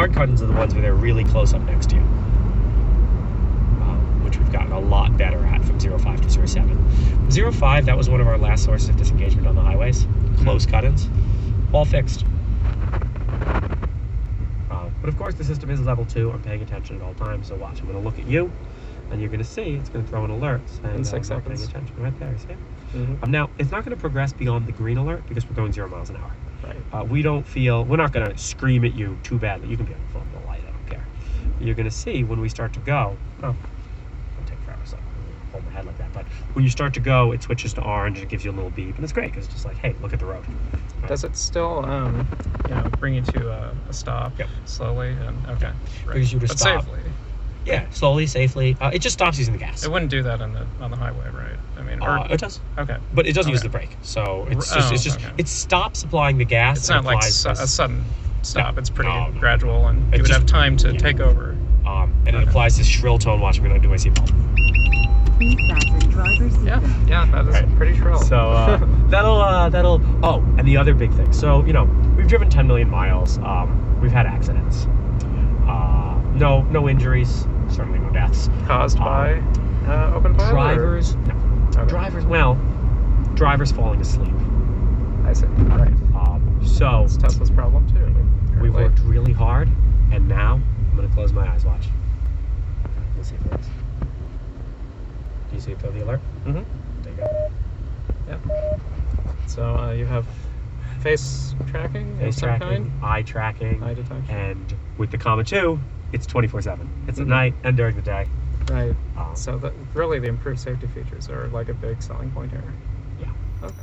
hard cut-ins are the ones where they're really close up next to you, which we've gotten a lot better at from 0.5 to 0.7. 0.5, that was one of our last sources of disengagement on the highways. Close cut-ins, all fixed. But of course the system is level 2. I'm paying attention at all times, so watch. I'm going to look at you, and you're going to see it's going to throw an alert saying in 6 I'm not seconds. paying attention. Right there, you see it? Now, it's not going to progress beyond the green alert because we're going 0 miles an hour. Right. We're not going to scream at you too badly. You can be on the phone with the light, I don't care. You're going to see when we start to go, it'll take forever, so I'll hold my head like that. But when you start to go, it switches to orange and it gives you a little beep, and it's great because it's just like, hey, look at the road. Does it still, bring you to a stop slowly? And okay, Brings you to but stop. safely. Yeah, slowly, safely. It just stops using the gas. It wouldn't do that on the highway, right? I mean, It does. Okay. But it doesn't use the brake, so it stops applying the gas. It's not like a this. sudden stop. No, it's pretty no. gradual, and It you would just- have time to take over. And it applies this shrill tone. Watch, I'm going to do my seatbelt. Please fasten driver's seatbelt. Yeah, that is pretty shrill. So that'll. Oh, and the other big thing. So we've driven 10 million miles. We've had accidents. No injuries. Certainly no deaths. Caused by open pilot? Drivers. No. Okay. Drivers falling asleep. I see. Right. So It's Tesla's problem too. we apparently. worked really hard, and now I'm going to close my eyes. Watch. Let's see if it is. Do you see it, the alert? Mm-hmm. There you go. Yeah. So you have face tracking of Face some tracking, kind? eye tracking, Eye detection. and with the Comma 2, it's 24/7. It's at Mhm. night and during the day. Right. Um, So really the improved safety features are like a big selling point here. Yeah. Okay.